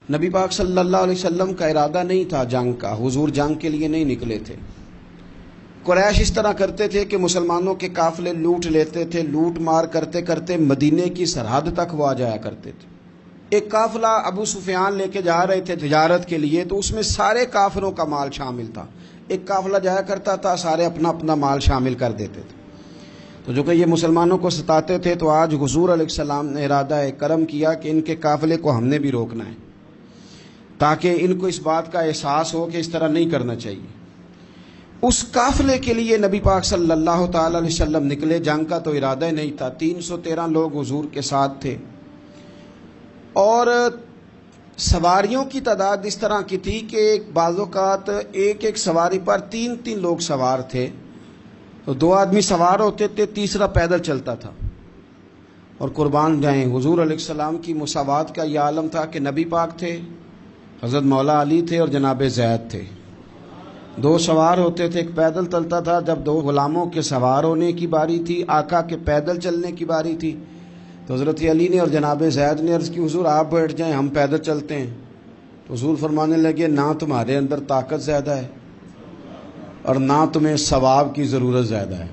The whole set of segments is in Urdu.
نبی پاک صلی اللہ علیہ وسلم کا ارادہ نہیں تھا جنگ کا، حضور جنگ کے لیے نہیں نکلے تھے۔ قریش اس طرح کرتے تھے کہ مسلمانوں کے قافلے لوٹ لیتے تھے، لوٹ مار کرتے کرتے مدینے کی سرحد تک وہ آ جایا کرتے تھے۔ ایک قافلہ ابو سفیان لے کے جا رہے تھے تجارت کے لیے، تو اس میں سارے کافروں کا مال شامل تھا۔ ایک قافلہ جایا کرتا تھا، سارے اپنا اپنا مال شامل کر دیتے تھے۔ تو جو کہ یہ مسلمانوں کو ستاتے تھے، تو آج حضور علیہ السلام نے ارادہ کرم کیا کہ ان کے قافلے کو ہم نے بھی روکنا ہے، تاکہ ان کو اس بات کا احساس ہو کہ اس طرح نہیں کرنا چاہیے۔ اس قافلے کے لیے نبی پاک صلی اللہ تعالی علیہ وسلم نکلے، جنگ کا تو ارادہ ہی نہیں تھا۔ 313 لوگ حضور کے ساتھ تھے، اور سواریوں کی تعداد اس طرح کی تھی کہ بعض اوقات ایک سواری پر 3 لوگ سوار تھے، تو 2 آدمی سوار ہوتے تھے، تیسرا پیدل چلتا تھا۔ اور قربان جائیں، حضور علیہ السلام کی مساوات کا یہ عالم تھا کہ نبی پاک تھے، حضرت مولا علی تھے اور جناب زید تھے۔ 2 سوار ہوتے تھے، ایک پیدل چلتا تھا۔ جب 2 غلاموں کے سوار ہونے کی باری تھی، آقا کے پیدل چلنے کی باری تھی، تو حضرت علی نے اور جناب زید نے عرض کی، حضور آپ بیٹھ جائیں، ہم پیدل چلتے ہیں۔ تو حضور فرمانے لگے، نہ تمہارے اندر طاقت زیادہ ہے اور نہ تمہیں ثواب کی ضرورت زیادہ ہے۔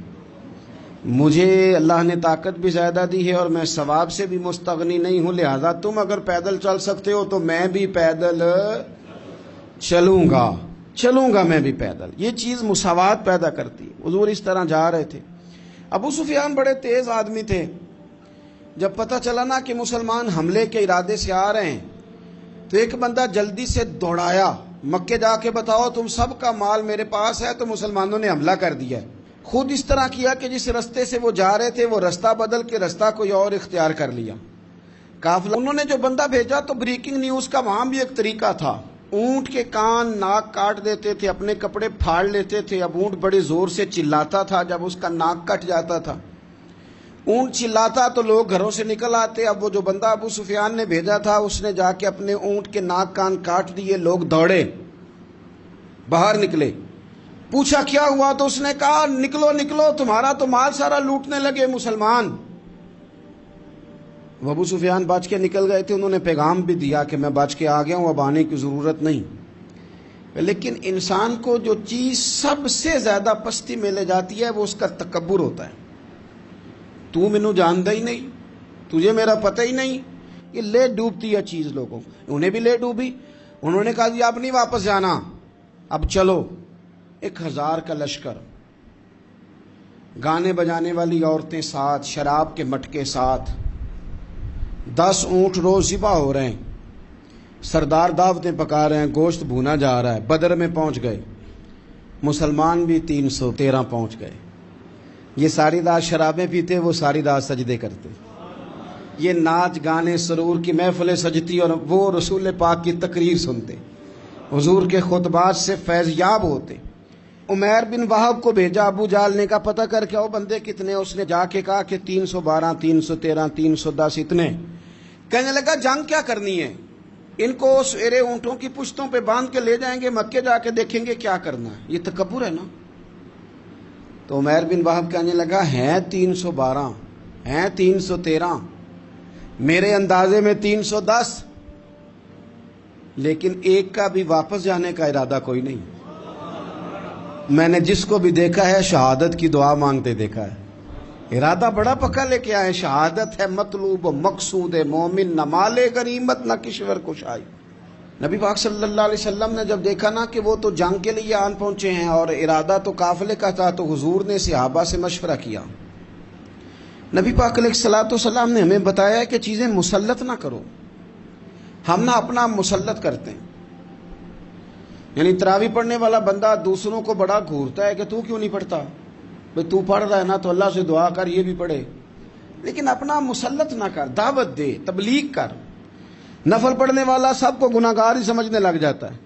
مجھے اللہ نے طاقت بھی زیادہ دی ہے اور میں ثواب سے بھی مستغنی نہیں ہوں، لہذا تم اگر پیدل چل سکتے ہو تو میں بھی پیدل چلوں گا میں بھی پیدل۔ یہ چیز مساوات پیدا کرتی ہے۔ حضور اس طرح جا رہے تھے۔ ابو سفیان بڑے تیز آدمی تھے۔ جب پتہ چلا نا کہ مسلمان حملے کے ارادے سے آ رہے ہیں، تو ایک بندہ جلدی سے دوڑایا، مکے جا کے بتاؤ تم سب کا مال میرے پاس ہے۔ تو مسلمانوں نے حملہ کر دیا ہے۔ خود اس طرح کیا کہ جس رستے سے وہ جا رہے تھے وہ رستہ بدل کے رستہ کوئی اور اختیار کر لیا۔ قافلہ انہوں نے جو بندہ بھیجا، تو بریکنگ نیوز کا وہاں بھی ایک طریقہ تھا۔ اونٹ کے کان ناک کاٹ دیتے تھے، اپنے کپڑے پھاڑ لیتے تھے۔ اب اونٹ بڑے زور سے چلاتا تھا، جب اس کا ناک کٹ جاتا تھا، اونٹ چلاتا تو لوگ گھروں سے نکل آتے۔ اب وہ جو بندہ ابو سفیان نے بھیجا تھا، اس نے جا کے اپنے اونٹ کے ناک کان کاٹ دیے۔ لوگ دوڑے، باہر نکلے، پوچھا کیا ہوا، تو اس نے کہا نکلو نکلو، تمہارا تو مال سارا لوٹنے لگے مسلمان۔ وہ ابو سفیان بچ کے نکل گئے تھے، انہوں نے پیغام بھی دیا کہ میں بچ کے آ گیا ہوں، اب آنے کی ضرورت نہیں۔ لیکن انسان کو جو چیز سب سے زیادہ پستی میں لے جاتی ہے، وہ اس کا تکبر ہوتا ہے۔ تو مینوں جاندا ہی نہیں، تجھے میرا پتہ ہی نہیں۔ یہ لے ڈوبتی ہے چیز لوگوں کو۔ انہیں بھی لے ڈوبی۔ انہوں نے کہا جی اب نہیں واپس جانا، اب چلو۔ 1000 کا لشکر، گانے بجانے والی عورتیں ساتھ، شراب کے مٹکے ساتھ، 10 اونٹ روز ذبح ہو رہے ہیں، سردار دعوتیں پکا رہے ہیں، گوشت بھونا جا رہا ہے۔ بدر میں پہنچ گئے، مسلمان بھی 313 پہنچ گئے۔ یہ ساری رات شرابیں پیتے، وہ ساری رات سجدے کرتے۔ یہ ناچ گانے سرور کی محفلیں سجتی، اور وہ رسول پاک کی تقریر سنتے، حضور کے خطبات سے فیض یاب ہوتے۔ عمیر بن وہب کو بھیجا ابو جہل نے، کہا پتہ کر کے آؤ بندے کتنے۔ اس نے جا کے کہا کہ 312 313 310 اتنے۔ کہنے لگا جنگ کیا کرنی ہے، ان کو سویرے اونٹوں کی پشتوں پہ باندھ کے لے جائیں گے، مکے جا کے دیکھیں گے کیا کرنا ہے۔ یہ تکبر ہے نا۔ تو عمیر بن وہب کہنے لگا ہیں 312 ہیں 313، میرے اندازے میں 310، لیکن ایک کا بھی واپس جانے کا ارادہ کوئی نہیں۔ میں نے جس کو بھی دیکھا ہے شہادت کی دعا مانگتے دیکھا ہے۔ ارادہ بڑا پکا لے کے آئے، شہادت ہے مطلوب و مقصود مومن، نہ مال غنیمت نہ کشور کشائی۔ نبی پاک صلی اللہ علیہ وسلم نے جب دیکھا نا کہ وہ تو جنگ کے لیے آن پہنچے ہیں اور ارادہ تو قافلے کا تھا، تو حضور نے صحابہ سے مشورہ کیا۔ نبی پاک علیہ الصلوۃ والسلام نے ہمیں بتایا کہ چیزیں مسلط نہ کرو۔ ہم نہ اپنا مسلط کرتے ہیں، یعنی تراویح پڑھنے والا بندہ دوسروں کو بڑا گھورتا ہے کہ تو کیوں نہیں پڑھتا، بھئی تو پڑھ رہا ہے نا تو اللہ سے دعا کر یہ بھی پڑھے، لیکن اپنا مسلط نہ کر، دعوت دے، تبلیغ کر۔ نفل پڑھنے والا سب کو گناہگار ہی سمجھنے لگ جاتا ہے۔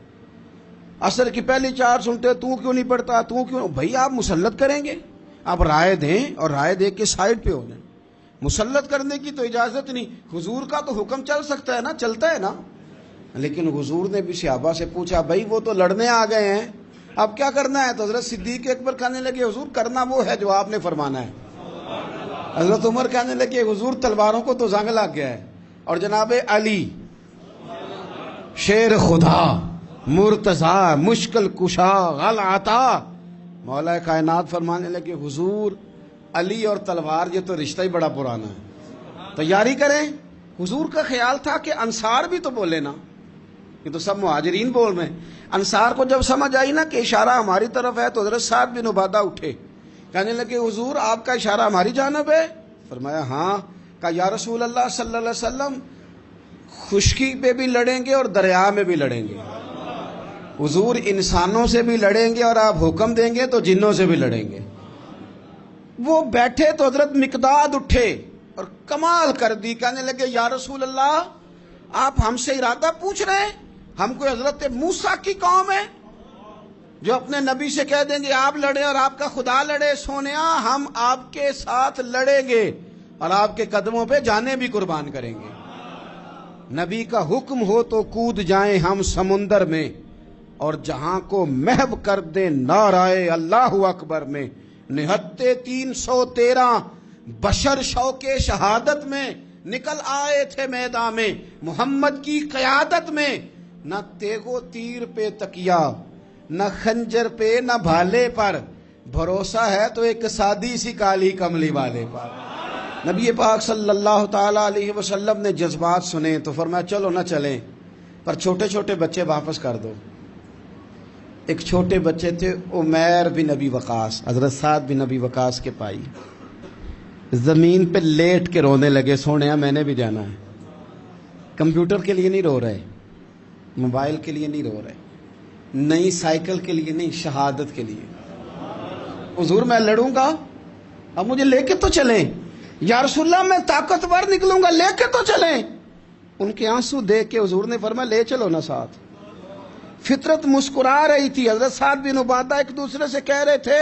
عصر کی پہلی 4 سنتے تو کیوں نہیں پڑھتا، تو کیوں؟ بھئی آپ مسلط کریں گے، آپ رائے دیں اور رائے دے کے سائڈ پہ ہو جائیں۔ مسلط کرنے کی تو اجازت نہیں۔ حضور کا تو حکم چل سکتا ہے نا، چلتا ہے نا، لیکن حضور نے بھی صحابہ سے پوچھا بھئی وہ تو لڑنے آ گئے ہیں، اب کیا کرنا ہے؟ تو حضرت صدیق اکبر کہنے لگے حضور کرنا وہ ہے جو آپ نے فرمانا ہے۔ حضرت عمر کہنے لگے حضور تلواروں کو تو زنگ لگ گیا ہے، اور جناب علی شیر خدا مرتضی مشکل کشا غل عطا. مولا کائنات فرمانے لگے حضور علی اور تلوار یہ تو رشتہ ہی بڑا پرانا ہے, تیاری کریں. حضور کا خیال تھا کہ انصار بھی تو بولے نا, یہ تو سب مہاجرین بول رہے ہیں. انصار کو جب سمجھ آئی نا کہ اشارہ ہماری طرف ہے تو حضرت سعد بن عبادہ اٹھے, کہنے لگے حضور آپ کا اشارہ ہماری جانب ہے؟ فرمایا ہاں. کہا یا رسول اللہ صلی اللہ علیہ وسلم خشکی پہ بھی لڑیں گے اور دریا میں بھی لڑیں گے. حضور انسانوں سے بھی لڑیں گے اور آپ حکم دیں گے تو جنوں سے بھی لڑیں گے. وہ بیٹھے تو حضرت مقداد اٹھے اور کمال کر دی, کہنے لگے یا رسول اللہ آپ ہم سے ارادہ پوچھ رہے ہیں؟ ہم کوئی حضرت موسیٰ کی قوم ہے جو اپنے نبی سے کہہ دیں گے آپ لڑیں اور آپ کا خدا لڑے؟ سونیا ہم آپ کے ساتھ لڑیں گے اور آپ کے قدموں پہ جانیں بھی قربان کریں گے. نبی کا حکم ہو تو کود جائیں ہم سمندر میں اور جہاں کو محو کر دیں نعرہ اللہ اکبر میں. نہتے 313 بشر شوق شہادت میں نکل آئے تھے میدان میں محمد کی قیادت میں. نہ تیغ و تیر پہ تکیا, نہ خنجر پہ, نہ بھالے پر, بھروسہ ہے تو ایک سادی سی کالی کملی والے پر. نبی پاک صلی اللہ تعالی علیہ وسلم نے جذبات سنے تو فرمایا چلو نہ چلیں پر چھوٹے چھوٹے بچے واپس کر دو. ایک چھوٹے بچے تھے عمیر بن ابی وقاص, حضرت سعد بن ابی وقاص کے پائی, زمین پہ لیٹ کے رونے لگے, سونے میں نے بھی جانا ہے. کمپیوٹر کے لیے نہیں رو رہے, موبائل کے لیے نہیں رو رہے, نئی سائیکل کے لیے نہیں, شہادت کے لیے. حضور میں لڑوں گا, اب مجھے لے کے تو چلیں. یا رسول اللہ میں طاقتور نکلوں گا, لے کے تو چلیں. ان کے آنسو دیکھ کے حضور نے فرمایا لے چلو نا ساتھ. فطرت مسکرا رہی تھی. حضرت سعد بن عبادہ ایک دوسرے سے کہہ رہے تھے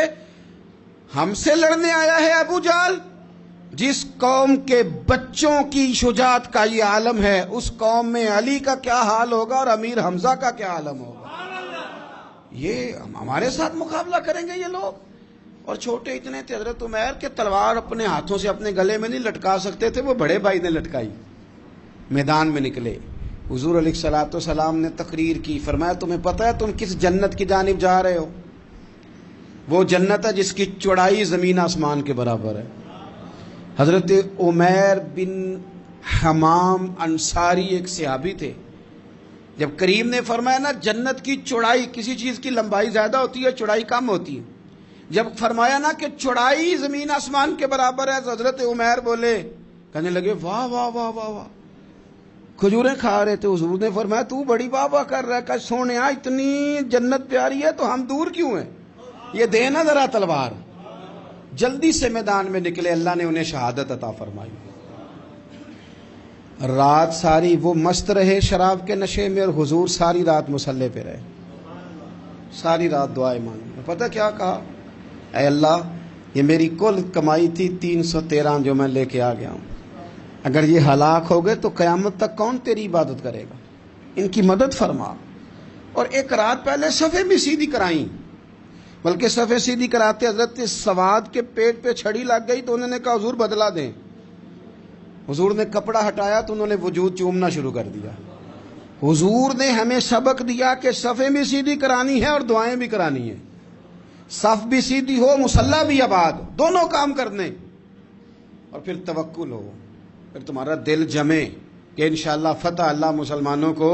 ہم سے لڑنے آیا ہے ابو جہل, جس قوم کے بچوں کی شجاعت کا یہ عالم ہے اس قوم میں علی کا کیا حال ہوگا اور امیر حمزہ کا کیا عالم ہوگا. یہ ہمارے ساتھ مقابلہ کریں گے یہ لوگ. اور چھوٹے اتنے تھے حضرت عمیر کے تلوار اپنے ہاتھوں سے اپنے گلے میں نہیں لٹکا سکتے تھے, وہ بڑے بھائی نے لٹکائی. میدان میں نکلے, حضور علیہ الصلوۃ والسلام نے تقریر کی, فرمایا تمہیں پتہ ہے تم کس جنت کی جانب جا رہے ہو؟ وہ جنت ہے جس کی چوڑائی زمین آسمان کے برابر ہے. حضرت عمیر بن حمام انصاری ایک صحابی تھے. جب کریم نے فرمایا نا جنت کی چوڑائی, کسی چیز کی لمبائی زیادہ ہوتی ہے چوڑائی کم ہوتی ہے, جب فرمایا نا کہ چوڑائی زمین آسمان کے برابر ہے تو حضرت عمیر بولے, کہنے لگے واہ واہ واہ واہ واہ. کھجوریں کھا رہے تھے, حضور نے فرمایا تو بڑی واہ واہ کر رہا ہے. کہ سونیا اتنی جنت پیاری ہے تو ہم دور کیوں ہیں, یہ دے نا ذرا تلوار. جلدی سے میدان میں نکلے, اللہ نے انہیں شہادت عطا فرمائی. رات ساری وہ مست رہے شراب کے نشے میں اور حضور ساری رات مصلے پہ رہے, ساری رات دعائیں مانگی. پتہ کیا کہا, اے اللہ یہ میری کل کمائی تھی 313 جو میں لے کے آ گیا ہوں, اگر یہ ہلاک ہو گئے تو قیامت تک کون تیری عبادت کرے گا, ان کی مدد فرما. اور ایک رات پہلے صفیں بھی سیدھی کرائیں, بلکہ صفیں سیدھی کراتے حضرت سواد کے پیٹ پہ چھڑی لگ گئی تو انہوں نے کہا حضور بدلا دیں. حضور نے کپڑا ہٹایا تو انہوں نے وجود چومنا شروع کر دیا. حضور نے ہمیں سبق دیا کہ صفیں بھی سیدھی کرانی ہے اور دعائیں بھی کرانی ہیں. صف بھی سیدھی ہو, مصلی بھی آباد, دونوں کام کرنے. اور پھر توکل ہو, پھر تمہارا دل جمے کہ انشاءاللہ فتح اللہ مسلمانوں کو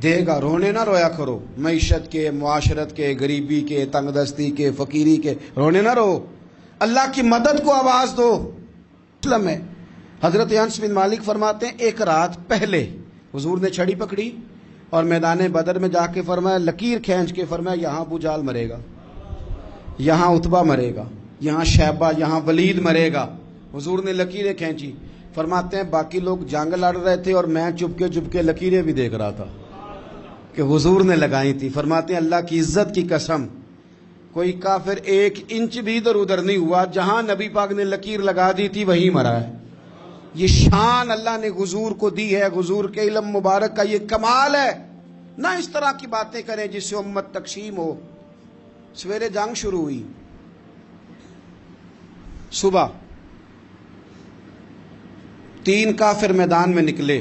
دے گا. رونے نہ رویا کرو, معیشت کے, معاشرت کے, غریبی کے, تنگ دستی کے, فقیری کے, رونے نہ رو, اللہ کی مدد کو آواز دو. مسلم ہے حضرت انس بن مالک فرماتے ہیں ایک رات پہلے حضور نے چھڑی پکڑی اور میدان بدر میں جا کے فرمایا, لکیر کھینچ کے فرمایا یہاں ابو جہل مرے گا, یہاں عتبہ مرے گا, یہاں شیبہ, یہاں ولید مرے گا. حضور نے لکیریں کھینچی. فرماتے ہیں باقی لوگ جنگ لڑ رہے تھے اور میں چپ کے لکیریں بھی دیکھ رہا تھا کہ حضور نے لگائی تھی. فرماتے ہیں اللہ کی عزت کی قسم کوئی کافر 1 انچ بھی ادھر ادھر نہیں ہوا, جہاں نبی پاک نے لکیر لگا دی تھی وہیں مرا ہے. یہ شان اللہ نے حضور کو دی ہے, حضور کے علم مبارک کا یہ کمال ہے. نہ اس طرح کی باتیں کریں جس سے امت تقسیم ہو. سویرے جنگ شروع ہوئی, صبح 3 کافر میدان میں نکلے.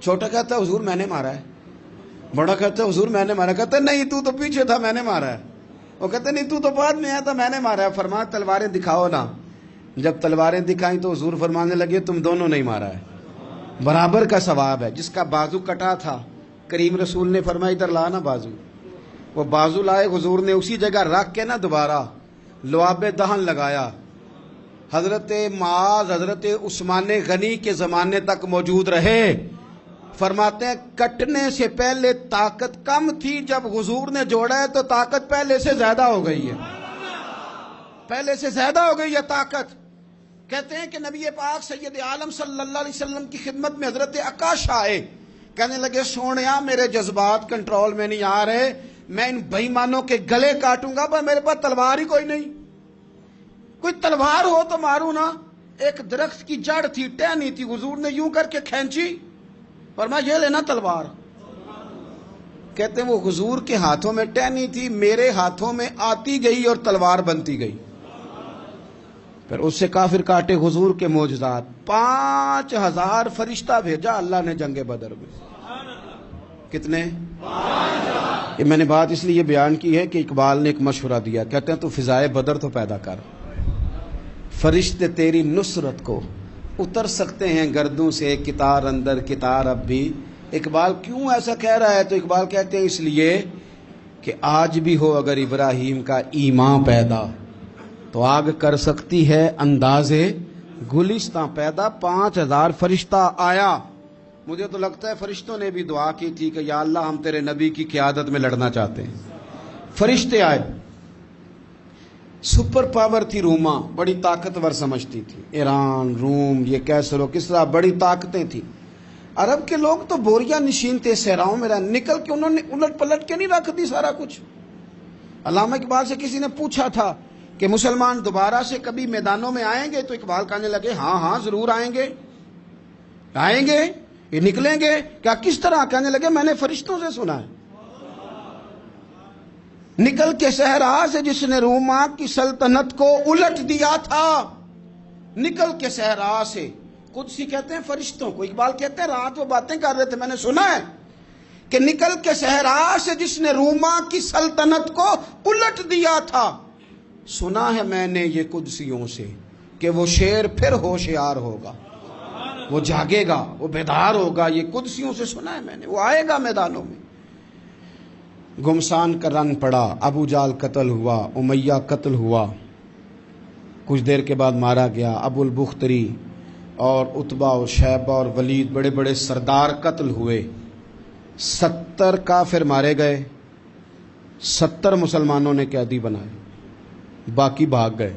چھوٹا کہتا ہے حضور میں نے مارا ہے، بڑا کہتا ہے حضور میں نے مارا، کہتا ہے نہیں تو پیچھے تھا میں نے مارا ہے، وہ کہتے نہیں تو بعد میں آیا تھا میں نے مارا ہے۔ فرمایا تلواریں دکھاؤ نا۔ جب تلواریں دکھائیں تو حضور فرمانے لگے تم دونوں نہیں مارا ہے، برابر کا ثواب ہے۔ جس کا بازو کٹا تھا کریم رسول نے فرمایا ادھر لا نا بازو، وہ بازو لائے، حضور نے اسی جگہ رکھ کے نا دوبارہ لعاب دہن لگایا۔ حضرت معاذ حضرت عثمان غنی کے زمانے تک موجود رہے۔ فرماتے ہیں کٹنے سے پہلے طاقت کم تھی، جب حضور نے جوڑا ہے تو طاقت پہلے سے زیادہ ہو گئی ہے، پہلے سے زیادہ ہو گئی ہے طاقت۔ کہتے ہیں کہ نبی پاک سید عالم صلی اللہ علیہ وسلم کی خدمت میں حضرت عکاش آئے، کہنے لگے سونیا میرے جذبات کنٹرول میں نہیں آ رہے، میں ان بے ایمانوں کے گلے کاٹوں گا، پر میرے پاس تلوار ہی کوئی نہیں، کوئی تلوار ہو تو ماروں نا۔ ایک درخت کی جڑ تھی، ٹہنی تھی، حضور نے یوں کر کے کھینچی، فرمایا یہ لینا تلوار۔ کہتے ہیں وہ حضور کے ہاتھوں میں ٹہنی تھی، میرے ہاتھوں میں آتی گئی اور تلوار بنتی گئی۔ پھر اس سے کافر کاٹے حضور کے معجزات۔ 5000 فرشتہ بھیجا اللہ نے جنگ بدر میں۔ کتنے؟ یہ میں نے بات اس لیے بیان کی ہے کہ اقبال نے ایک مشورہ دیا، کہتے ہیں تو فضائے بدر تو پیدا کر، فرشتے تیری نصرت کو اتر سکتے ہیں گردوں سے، کتار اندر کتار اب بھی۔ اقبال کیوں ایسا کہہ رہا ہے؟ تو اقبال کہتے ہیں اس لیے کہ آج بھی ہو اگر ابراہیم کا ایمان پیدا تو آگ کر سکتی ہے انداز گلستاں پیدا۔ 5000 فرشتہ آیا۔ مجھے تو لگتا ہے فرشتوں نے بھی دعا کی تھی کہ یا اللہ ہم تیرے نبی کی قیادت میں لڑنا چاہتے ہیں۔ فرشتے آئے، سپر پاور تھی روما، بڑی طاقتور سمجھتی تھی، ایران، روم، یہ کیسر و کسرا، بڑی طاقتیں تھیں۔ عرب کے لوگ تو بوریا نشین تھے، صحراؤں میں نکل کے انہوں نے الٹ پلٹ کے نہیں رکھ دی سارا کچھ۔ علامہ اقبال سے کسی نے پوچھا تھا کہ مسلمان دوبارہ سے کبھی میدانوں میں آئیں گے؟ تو اقبال کہنے لگے ہاں ہاں ضرور آئیں گے، آئیں گے، یہ نکلیں گے۔ کیا کس طرح؟ کہنے لگے میں نے فرشتوں سے سنا ہے، نکل کے صحرا سے جس نے روما کی سلطنت کو الٹ دیا تھا، نکل کے صحرا سے۔ قدسی کہتے ہیں فرشتوں کو، اقبال کہتے ہیں رات وہ باتیں کر رہے تھے میں نے سنا ہے کہ نکل کے صحرا سے جس نے روما کی سلطنت کو الٹ دیا تھا، سنا ہے میں نے یہ قدسیوں سے کہ وہ شیر پھر ہوشیار ہوگا، وہ جاگے گا، وہ بیدار ہوگا۔ یہ قدسیوں سے سنا ہے میں نے، وہ آئے گا میدانوں میں۔ گمسان کا رن پڑا، ابو جال قتل ہوا، امیہ قتل ہوا، کچھ دیر کے بعد مارا گیا۔ ابو البختری اور عتبہ اور شیبہ اور ولید بڑے بڑے سردار قتل ہوئے۔ 70 کافر مارے گئے، 70 مسلمانوں نے قیدی بنائے، باقی بھاگ گئے،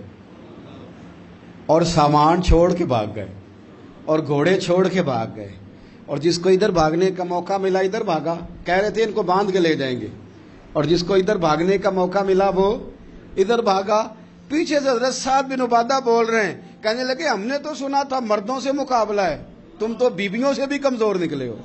اور سامان چھوڑ کے بھاگ گئے، اور گھوڑے چھوڑ کے بھاگ گئے، اور جس کو ادھر بھاگنے کا موقع ملا ادھر بھاگا، کہہ رہے تھے ان کو باندھ کے لے جائیں گے، اور جس کو ادھر بھاگنے کا موقع ملا وہ ادھر بھاگا۔ پیچھے سے حضرت سعد بن عبادہ بول رہے ہیں، کہنے لگے ہم نے تو سنا تھا مردوں سے مقابلہ ہے، تم تو بیویوں سے بھی کمزور نکلے ہو۔